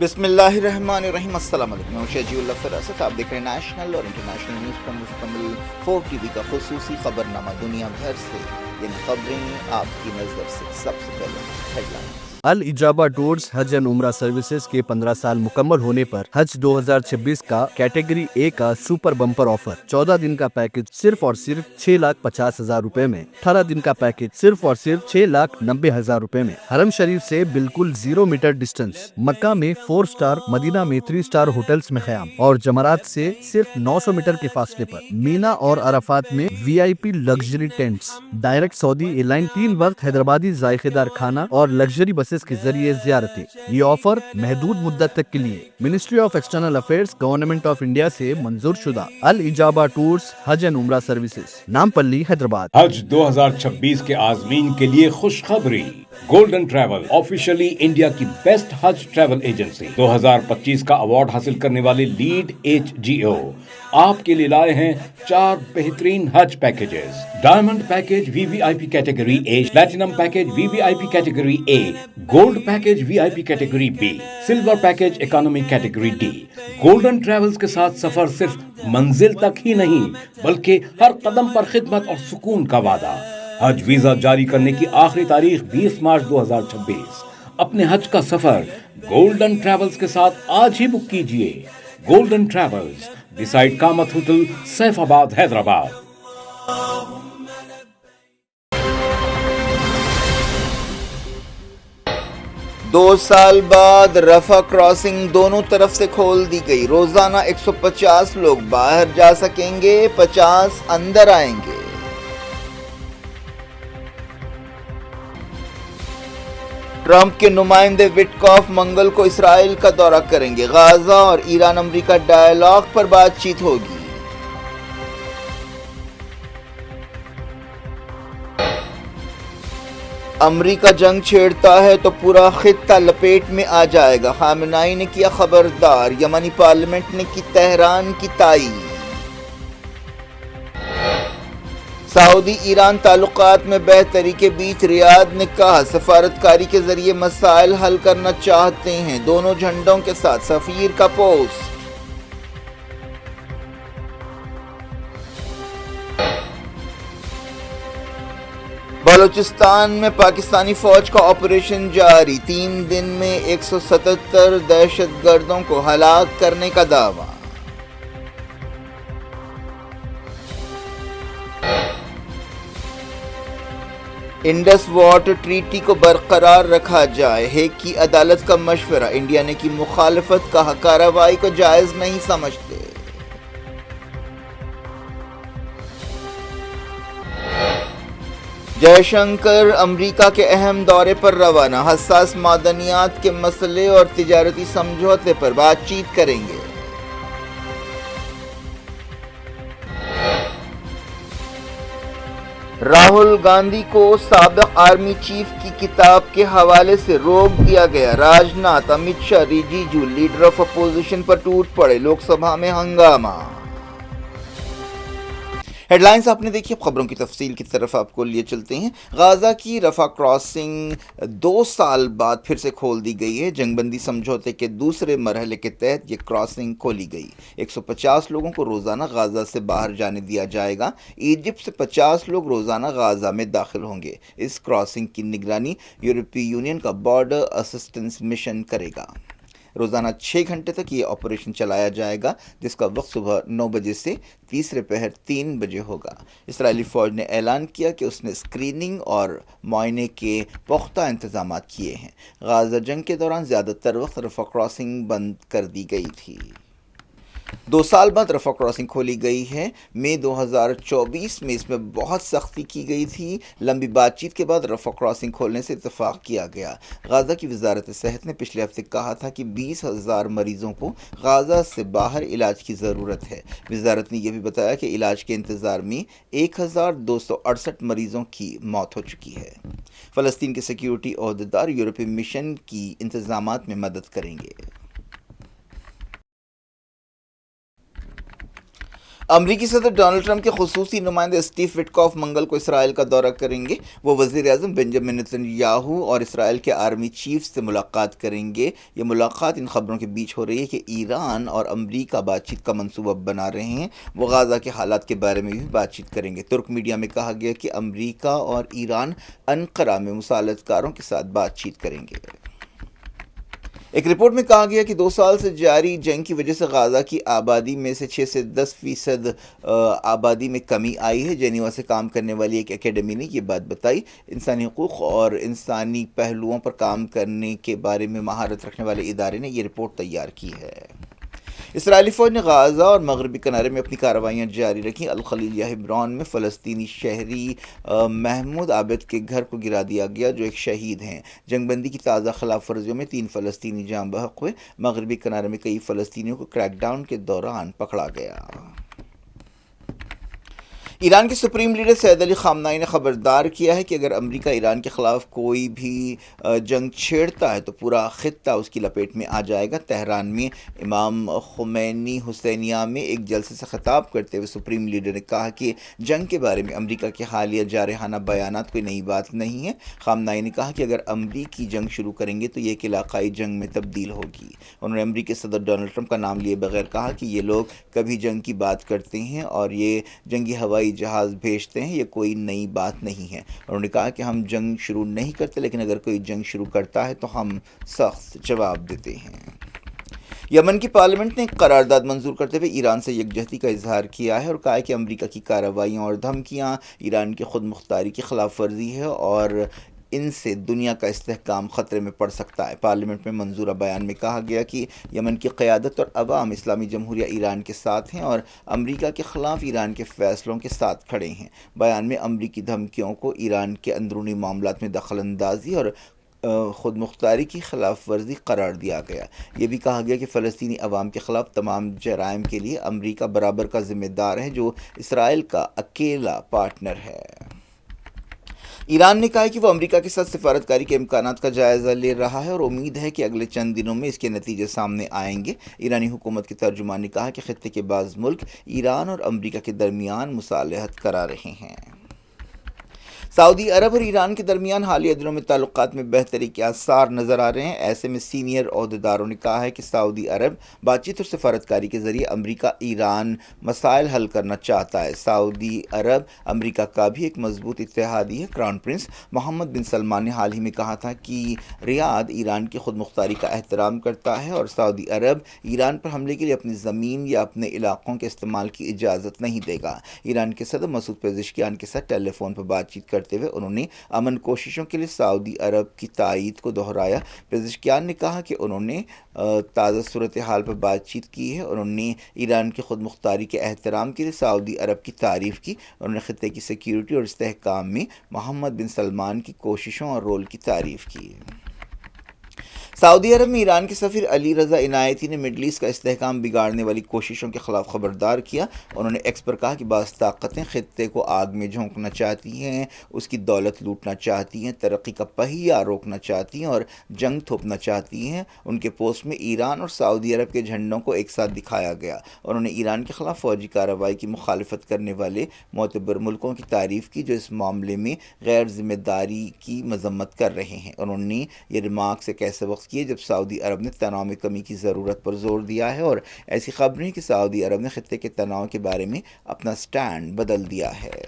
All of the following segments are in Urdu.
بسم اللہ الرحمن الرحیم، السلام علیکم، میں شجیع اللہ فراست، آپ دیکھ رہے ہیں نیشنل اور انٹرنیشنل نیوز پر مشتمل 4 TV کا خصوصی خبرنامہ دنیا بھر سے ان خبریں آپ کی نظر سے۔ سب سے پہلے ہیڈ لائنز۔ الاجابہ ٹورز حج اینڈ عمرہ سروسز کے 15 سال مکمل ہونے پر حج 2026 کا کیٹیگری اے کا سپر بمپر آفر، 14 دن کا پیکج صرف اور صرف 6,50,000 روپے میں، 18 دن کا پیکج صرف اور صرف 6,90,000 روپے میں۔ حرم شریف سے بالکل 0 میٹر ڈسٹنس، مکہ میں 4 سٹار، مدینہ میں 3 سٹار ہوٹلز میں قیام، اور جمرات سے صرف 900 میٹر کے فاصلے پر مینا اور عرفات میں VIP لگژری ٹینٹس۔ ڈائریکٹ سعودی ایئر لائن 3 وقت حیدرآبادی ذائقے دار کھانا اور لگژری بسز کے ذریعے زیارتیں۔ یہ آفر محدود مدت تک کے لیے ministry of external affairs, government of India سے منظور شدہ۔ الاجابہ ٹورز حج اینڈ عمرہ سروسز، نامپلی، حیدرآباد۔ حج 2026 کے عازمین کے لیے خوشخبری، گولڈن ٹریول آفیشلی انڈیا کی بیسٹ حج ٹریول ایجنسی، 2025 کا ایوارڈ حاصل کرنے والے لیڈ HGO آپ کے لیے لائے ہیں 4 بہترین حج packages. Diamond package VVIP category A، platinum package VVIP category A، gold package VIP category B، silver package economy category D۔ Golden travels کے ساتھ سفر صرف منزل تک ہی نہیں بلکہ ہر قدم پر خدمت اور سکون کا وعدہ۔ حج ویزا جاری کرنے کی آخری تاریخ 20 مارچ 2026۔ اپنے حج کا سفر گولڈن ٹریولز کے ساتھ آج ہی بک کیجئے۔ Golden travels, beside Kamat hotel, Saifabad, Hyderabad. 2 سال بعد رفح کراسنگ دونوں طرف سے کھول دی گئی، روزانہ 150 لوگ باہر جا سکیں گے، 50 اندر آئیں گے۔ ٹرمپ کے نمائندے وٹکاف منگل کو اسرائیل کا دورہ کریں گے، غزہ اور ایران امریکہ ڈائیلاگ پر بات چیت ہوگی۔ امریکہ جنگ چھیڑتا ہے تو پورا خطہ لپیٹ میں آ جائے گا، خامنہئی نے کیا خبردار، یمنی پارلیمنٹ نے کی تہران کی تائید۔ سعودی ایران تعلقات میں بہتری کے بیچ ریاض نے کہا سفارتکاری کے ذریعے مسائل حل کرنا چاہتے ہیں، دونوں جھنڈوں کے ساتھ سفیر کا پوسٹ۔ بلوچستان میں پاکستانی فوج کا آپریشن جاری، 3 دن میں 177 دہشت گردوں کو ہلاک کرنے کا دعویٰ۔ انڈس واٹر ٹریٹی کو برقرار رکھا جائے، ہیگ کی عدالت کا مشورہ، انڈیا نے کی مخالفت، کہا کارروائی کو جائز نہیں سمجھتے۔ جے شنکر امریکہ کے اہم دورے پر روانہ، حساس معدنیات کے مسئلے اور تجارتی سمجھوتے پر بات چیت کریں گے۔ راہل گاندھی کو سابق آرمی چیف کی کتاب کے حوالے سے روک دیا گیا، Raj Nath, Amit Shah, Rijiju leader of opposition پر ٹوٹ پڑے، لوک سبھا میں ہنگامہ۔ ہیڈ لائنز آپ نے دیکھی، اب خبروں کی تفصیل کی طرف آپ کو لیے چلتے ہیں۔ غزہ کی رفح کراسنگ 2 سال بعد پھر سے کھول دی گئی ہے۔ جنگ بندی سمجھوتے کے دوسرے مرحلے کے تحت یہ کراسنگ کھولی گئی، 150 لوگوں کو روزانہ غزہ سے باہر جانے دیا جائے گا۔ ایجپٹ سے 50 لوگ روزانہ غزہ میں داخل ہوں گے۔ اس کراسنگ کی نگرانی یورپی یونین کا بارڈر اسسٹنس مشن کرے گا۔ روزانہ 6 گھنٹے تک یہ آپریشن چلایا جائے گا، جس کا وقت صبح 9 بجے سے تیسرے پہر 3 بجے ہوگا۔ اسرائیلی فوج نے اعلان کیا کہ اس نے اسکریننگ اور معائنے کے پختہ انتظامات کیے ہیں۔ غزہ جنگ کے دوران زیادہ تر وقت رفح کراسنگ بند کر دی گئی تھی۔ 2 سال بعد رفح کراسنگ کھولی گئی ہے۔ مئی 2024 میں اس میں بہت سختی کی گئی تھی۔ لمبی بات چیت کے بعد رفح کراسنگ کھولنے سے اتفاق کیا گیا۔ غزہ کی وزارت صحت نے پچھلے ہفتے کہا تھا کہ 20,000 مریضوں کو غزہ سے باہر علاج کی ضرورت ہے۔ وزارت نے یہ بھی بتایا کہ علاج کے انتظار میں 1,268 مریضوں کی موت ہو چکی ہے۔ فلسطین کے سیکیورٹی عہدیدار یورپی مشن کی انتظامات میں مدد کریں گے۔ امریکی صدر ڈونلڈ ٹرمپ کے خصوصی نمائندے اسٹیو وٹکاف منگل کو اسرائیل کا دورہ کریں گے. وہ وزیر اعظم بنجامن نیتن یاہو اور اسرائیل کے آرمی چیف سے ملاقات کریں گے. یہ ملاقات ان خبروں کے بیچ ہو رہی ہے کہ ایران اور امریکہ بات چیت کا منصوبہ بنا رہے ہیں. وہ غزہ کے حالات کے بارے میں بھی بات چیت کریں گے. ترک میڈیا میں کہا گیا کہ امریکہ اور ایران انقرہ میں مصالحت کاروں کے ساتھ بات چیت کریں گے. ایک رپورٹ میں کہا گیا کہ 2 سال سے جاری جنگ کی وجہ سے غزہ کی آبادی میں سے 6 سے 10% آبادی میں کمی آئی ہے. جنیوا سے کام کرنے والی ایک اکیڈمی نے یہ بات بتائی. انسانی حقوق اور انسانی پہلوؤں پر کام کرنے کے بارے میں مہارت رکھنے والے ادارے نے یہ رپورٹ تیار کی ہے. اسرائیلی فوج نے غزہ اور مغربی کنارے میں اپنی کارروائیاں جاری رکھیں. الخلیل ہبرون میں فلسطینی شہری محمود عابد کے گھر کو گرا دیا گیا جو ایک شہید ہیں. جنگ بندی کی تازہ خلاف ورزیوں میں 3 فلسطینی جاں بحق ہوئے. مغربی کنارے میں کئی فلسطینیوں کو کریک ڈاؤن کے دوران پکڑا گیا. ایران کے سپریم لیڈر سید علی خامنائی نے خبردار کیا ہے کہ اگر امریکہ ایران کے خلاف کوئی بھی جنگ چھیڑتا ہے تو پورا خطہ اس کی لپیٹ میں آ جائے گا. تہران میں امام خمینی حسینیہ میں ایک جلسے سے خطاب کرتے ہوئے سپریم لیڈر نے کہا کہ جنگ کے بارے میں امریکہ کے حالیہ جارحانہ بیانات کوئی نئی بات نہیں ہے. خامنائی نے کہا کہ اگر امریکی جنگ شروع کریں گے تو یہ ایک علاقائی جنگ میں تبدیل ہوگی. انہوں نے امریکی صدر ڈونلڈ ٹرمپ کا نام لیے بغیر کہا کہ یہ لوگ کبھی جنگ کی بات کرتے ہیں اور یہ جنگی ہوائی جہاز بھیجتے ہیں، یہ کوئی نئی بات نہیں ہے. انہوں نے کہا کہ ہم جنگ شروع نہیں کرتے، لیکن اگر کوئی جنگ شروع کرتا ہے تو ہم سخت جواب دیتے ہیں. یمن کی پارلیمنٹ نے ایک قرارداد منظور کرتے ہوئے ایران سے یکجہتی کا اظہار کیا ہے اور کہا ہے کہ امریکہ کی کارروائیاں اور دھمکیاں ایران کی خود مختاری کی خلاف ورزی ہے اور ان سے دنیا کا استحکام خطرے میں پڑ سکتا ہے. پارلیمنٹ میں منظورہ بیان میں کہا گیا کہ یمن کی قیادت اور عوام اسلامی جمہوریہ ایران کے ساتھ ہیں اور امریکہ کے خلاف ایران کے فیصلوں کے ساتھ کھڑے ہیں. بیان میں امریکی دھمکیوں کو ایران کے اندرونی معاملات میں دخل اندازی اور خود مختاری کی خلاف ورزی قرار دیا گیا. یہ بھی کہا گیا کہ فلسطینی عوام کے خلاف تمام جرائم کے لیے امریکہ برابر کا ذمہ دار ہے جو اسرائیل کا اکیلا پارٹنر ہے. ایران نے کہا ہے کہ وہ امریکہ کے ساتھ سفارتکاری کے امکانات کا جائزہ لے رہا ہے اور امید ہے کہ اگلے چند دنوں میں اس کے نتیجے سامنے آئیں گے. ایرانی حکومت کے ترجمان نے کہا کہ خطے کے بعض ملک ایران اور امریکہ کے درمیان مصالحت کرا رہے ہیں. سعودی عرب اور ایران کے درمیان حالیہ دنوں میں تعلقات میں بہتری کے آثار نظر آ رہے ہیں. ایسے میں سینئر عہدیداروں نے کہا ہے کہ سعودی عرب بات چیت اور سفارتکاری کے ذریعے امریکہ ایران مسائل حل کرنا چاہتا ہے. سعودی عرب امریکہ کا بھی ایک مضبوط اتحادی ہے. کراؤن پرنس محمد بن سلمان نے حال ہی میں کہا تھا کہ ریاض ایران کی خود مختاری کا احترام کرتا ہے اور سعودی عرب ایران پر حملے کے لیے اپنی زمین یا اپنے علاقوں کے استعمال کی اجازت نہیں دے گا. ایران کے صدر مسعود پزشکیان کے ساتھ ٹیلی فون پر بات چیت کرتے ہوئے انہوں نے امن کوششوں کے لیے سعودی عرب کی تائید کو دہرایا. پزشکیان نے کہا کہ انہوں نے تازہ صورتحال پر بات چیت کی ہے. انہوں نے ایران کی خود مختاری کے احترام کے لیے سعودی عرب کی تعریف کی. انہوں نے خطے کی سیکیورٹی اور استحکام میں محمد بن سلمان کی کوششوں اور رول کی تعریف کی. سعودی عرب میں ایران کے سفیر علی رضا عنایتی نے مڈل ایسٹ کا استحکام بگاڑنے والی کوششوں کے خلاف خبردار کیا. انہوں نے ایکس پر کہا کہ بعض طاقتیں خطے کو آگ میں جھونکنا چاہتی ہیں، اس کی دولت لوٹنا چاہتی ہیں، ترقی کا پہیہ روکنا چاہتی ہیں اور جنگ تھوپنا چاہتی ہیں. ان کے پوسٹ میں ایران اور سعودی عرب کے جھنڈوں کو ایک ساتھ دکھایا گیا. انہوں نے ایران کے خلاف فوجی کارروائی کی مخالفت کرنے والے معتبر ملکوں کی تعریف کی جو اس معاملے میں غیر ذمہ داری کی مذمت کر رہے ہیں. انہوں نے یہ ریمارکس ایک ایسے وقت کیے جب سعودی عرب نے تناؤ میں کمی کی ضرورت پر زور دیا ہے اور ایسی خبریں کہ سعودی عرب نے خطے کے تناؤ کے بارے میں اپنا سٹینڈ بدل دیا ہے.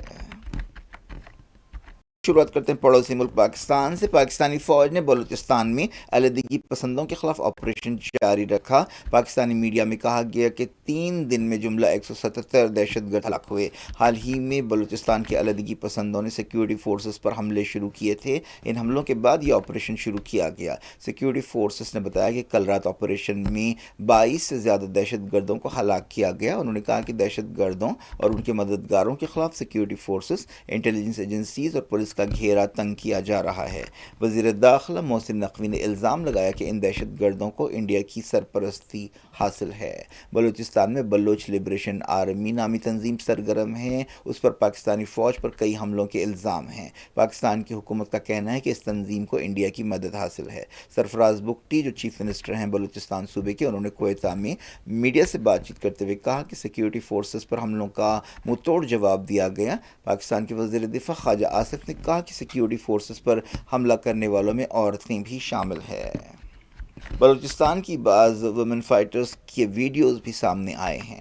شروعات کرتے ہیں پڑوسی ملک پاکستان سے. پاکستانی فوج نے بلوچستان میں علیحدگی پسندوں کے خلاف آپریشن جاری رکھا. پاکستانی میڈیا میں کہا گیا کہ 3 دن میں جملہ 177 دہشت گرد ہلاک ہوئے. حال ہی میں بلوچستان کے علیحدگی پسندوں نے سیکیورٹی فورسز پر حملے شروع کیے تھے. ان حملوں کے بعد یہ آپریشن شروع کیا گیا. سیکیورٹی فورسز نے بتایا کہ کل رات آپریشن میں 22 سے زیادہ دہشت گردوں کو ہلاک کیا گیا. انہوں نے کہا کہ دہشت گردوں اور ان کے مددگاروں کے خلاف سیکیورٹی فورسز، انٹیلیجنس ایجنسیز اور پولیس اس کا گھیرا تنگ کیا جا رہا ہے۔ وزیر داخلہ محسن نقوی نے الزام لگایا کہ ان دہشت گردوں کو انڈیا کی سرپرستی حاصل ہے۔ بلوچستان میں بلوچ لبریشن آرمی نامی تنظیم سرگرم ہے، اس پر پاکستانی فوج پر کئی حملوں کے الزام ہیں۔ پاکستان کی حکومت کا کہنا ہے کہ اس تنظیم کو انڈیا کی مدد حاصل ہے۔ سرفراز بگٹی جو چیف منسٹر ہیں بلوچستان صوبے کے، انہوں نے کوئٹہ میں میڈیا سے بات چیت کرتے ہوئے کہا کہ سیکیورٹی فورسز پر حملوں کا منہ توڑ جواب دیا گیا۔ پاکستان کے وزیر دفاع خواجہ آصف نے کہا کہ سیکیورٹی فورسز پر حملہ کرنے والوں میں عورتیں بھی شامل ہیں۔ بلوچستان کی بعض ویمن فائٹرز کے ویڈیوز بھی سامنے آئے ہیں۔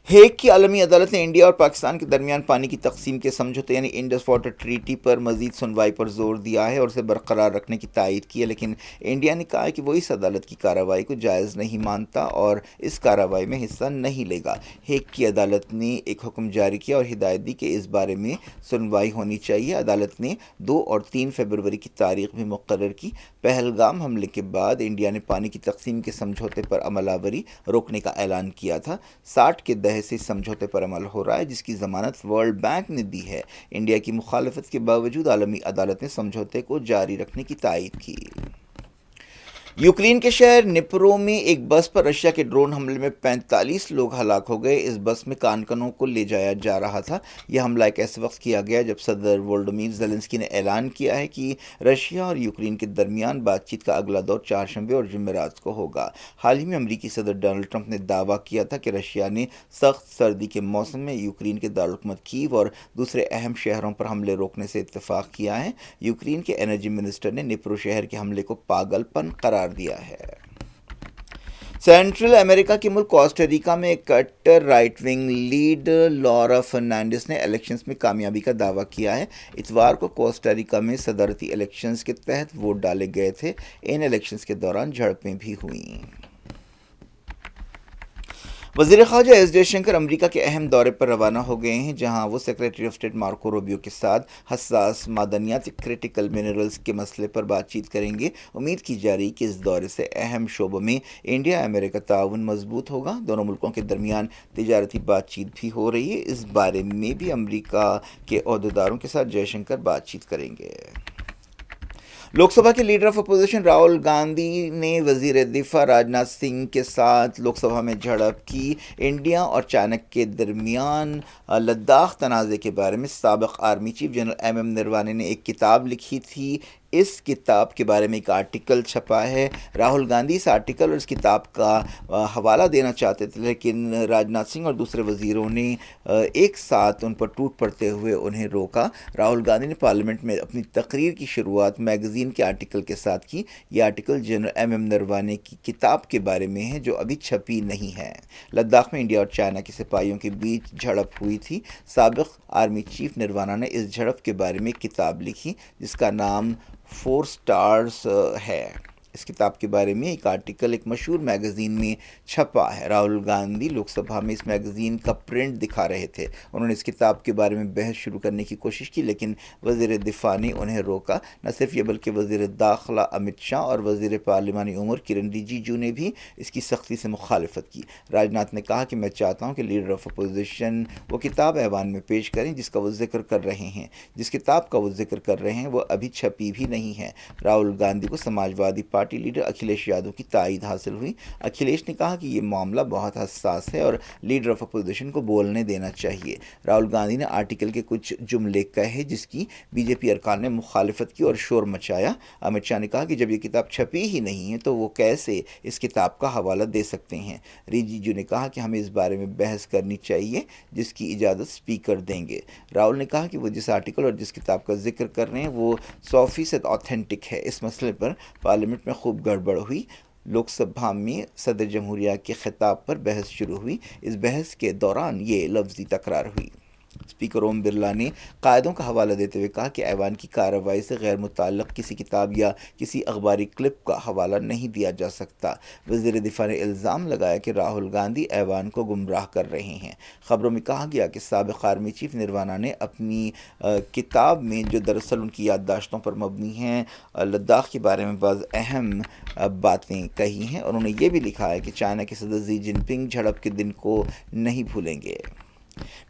ہیگ کی عالمی عدالت نے انڈیا اور پاکستان کے درمیان پانی کی تقسیم کے سمجھوتے یعنی انڈس واٹر ٹریٹی پر مزید سنوائی پر زور دیا ہے اور اسے برقرار رکھنے کی تائید کی ہے، لیکن انڈیا نے کہا ہے کہ وہ اس عدالت کی کارروائی کو جائز نہیں مانتا اور اس کارروائی میں حصہ نہیں لے گا۔ ہیگ کی عدالت نے ایک حکم جاری کیا اور ہدایت دی کہ اس بارے میں سنوائی ہونی چاہیے۔ عدالت نے 2 اور 3 فروری کی تاریخ بھی مقرر کی۔ پہلگام حملے کے بعد انڈیا نے پانی کی تقسیم کے سمجھوتے پر عمل آوری روکنے کا اعلان کیا تھا۔ 60 کے دہے سے اس سمجھوتے پر عمل ہو رہا ہے جس کی ضمانت ورلڈ بینک نے دی ہے۔ انڈیا کی مخالفت کے باوجود عالمی عدالت نے سمجھوتے کو جاری رکھنے کی تائید کی۔ یوکرین کے شہر نپرو میں ایک بس پر رشیا کے ڈرون حملے میں 45 لوگ ہلاک ہو گئے۔ اس بس میں کانکنوں کو لے جایا جا رہا تھا۔ یہ حملہ ایک ایسے وقت کیا گیا جب صدر وولودیمیر زیلنسکی نے اعلان کیا ہے کہ رشیا اور یوکرین کے درمیان بات چیت کا اگلا دور چہارشنبے اور جمعرات کو ہوگا۔ حال ہی میں امریکی صدر ڈونلڈ ٹرمپ نے دعویٰ کیا تھا کہ رشیا نے سخت سردی کے موسم میں یوکرین کے دارالحکومت کیو اور دوسرے اہم شہروں پر حملے روکنے سے اتفاق کیا ہے۔ یوکرین کے انرجی منسٹر نے نپرو شہر کے حملے کو پاگل پن قرار دیا ہے۔ سینٹرل امریکہ کے ملک کوسٹا میں ایک کٹر رائٹ ونگ لیڈر لورا فرنانڈیز نے الیکشنز میں کامیابی کا دعویٰ کیا ہے۔ اتوار کو کوسٹا میں صدارتی الیکشنز کے تحت ووٹ ڈالے گئے تھے۔ ان الیکشنز کے دوران جھڑپیں بھی ہوئیں۔ وزیر خارجہ ایس جے شنکر امریکہ کے اہم دورے پر روانہ ہو گئے ہیں، جہاں وہ secretary of state Marco Rubio کے ساتھ حساس معدنیات کریٹیکل منرلز کے مسئلے پر بات چیت کریں گے۔ امید کی جا رہی کہ اس دورے سے اہم شعبوں میں انڈیا امریکہ تعاون مضبوط ہوگا۔ دونوں ملکوں کے درمیان تجارتی بات چیت بھی ہو رہی ہے۔ اس بارے میں بھی امریکہ کے عہدیداروں کے ساتھ جے شنکر بات چیت کریں گے۔ لوک سبھا کے leader of opposition Rahul Gandhi نے وزیر دفاع راجناتھ سنگھ کے ساتھ لوک سبھا میں جھڑپ کی۔ انڈیا اور چائنا کے درمیان لداخ تنازع کے بارے میں سابق army chief general M Naravane نے ایک کتاب لکھی تھی۔ اس کتاب کے بارے میں ایک آرٹیکل چھپا ہے۔ راہل گاندھی اس آرٹیکل اور اس کتاب کا حوالہ دینا چاہتے تھے، لیکن راجناتھ سنگھ اور دوسرے وزیروں نے ایک ساتھ ان پر ٹوٹ پڑتے ہوئے انہیں روکا۔ راہل گاندھی نے پارلیمنٹ میں اپنی تقریر کی شروعات میگزین کے آرٹیکل کے ساتھ کی۔ یہ آرٹیکل جنرل ایم نروانے کی کتاب کے بارے میں ہے جو ابھی چھپی نہیں ہے۔ لداخ میں انڈیا اور چائنا کے سپاہیوں کے بیچ جھڑپ ہوئی تھی۔ سابق آرمی چیف نروانا نے اس جھڑپ کے بارے میں ایک کتاب لکھی جس کا نام 4 اسٹارز ہے۔ اس کتاب کے بارے میں ایک آرٹیکل ایک مشہور میگزین میں چھپا ہے۔ راہل گاندھی لوک سبھا میں اس میگزین کا پرنٹ دکھا رہے تھے۔ انہوں نے اس کتاب کے بارے میں بحث شروع کرنے کی کوشش کی، لیکن وزیر دفاع نے انہیں روکا۔ نہ صرف یہ بلکہ وزیر داخلہ امت شاہ اور وزیر پارلیمانی امور کرن رجیجو نے بھی اس کی سختی سے مخالفت کی۔ راجناتھ نے کہا کہ میں چاہتا ہوں کہ لیڈر آف اپوزیشن وہ کتاب ایوان میں پیش کریں جس کا وہ ذکر کر رہے ہیں۔ جس کتاب کا وہ ذکر کر رہے ہیں وہ ابھی چھپی بھی نہیں ہے۔ راہل گاندھی کو سماجوادی پارٹی لیڈر اکھلیش یادو کی تائید حاصل ہوئی۔ اکھلیش نے کہا کہ یہ معاملہ بہت حساس ہے اور لیڈر آف اپوزیشن کو بولنے دینا چاہیے۔ راہل گاندھی نے آرٹیکل کے کچھ جملے کہے جس کی بی جے پی ارکان نے مخالفت کی اور شور مچایا۔ امت شاہ نے کہا کہ جب یہ کتاب چھپی ہی نہیں ہے تو وہ کیسے اس کتاب کا حوالہ دے سکتے ہیں۔ رجیجو نے کہا کہ ہمیں اس بارے میں بحث کرنی چاہیے جس کی اجازت اسپیکر دیں گے۔ راہل نے کہا کہ وہ جس آرٹیکل اور جس کتاب کا ذکر کر رہے ہیں وہ 100% آتھینٹک ہے۔ اس مسئلے پر پارلیمنٹ میں خوب گڑبڑ ہوئی۔ لوک سبھا میں صدر جمہوریہ کے خطاب پر بحث شروع ہوئی۔ اس بحث کے دوران یہ لفظی تکرار ہوئی۔ اسپیکر اوم برلا نے قاعدوں کا حوالہ دیتے ہوئے کہا کہ ایوان کی کارروائی سے غیر متعلق کسی کتاب یا کسی اخباری کلپ کا حوالہ نہیں دیا جا سکتا۔ وزیر دفاع نے الزام لگایا کہ راہل گاندھی ایوان کو گمراہ کر رہے ہیں۔ خبروں میں کہا گیا کہ سابق آرمی چیف نروانا نے اپنی کتاب میں جو دراصل ان کی یادداشتوں پر مبنی ہیں لداخ کے بارے میں بعض اہم باتیں کہی ہیں۔ انہوں نے یہ بھی لکھا ہے کہ چائنا کے صدر زی جن پنگ جھڑپ کے دن کو نہیں بھولیں گے۔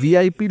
VIP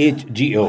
HGO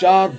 4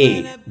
A,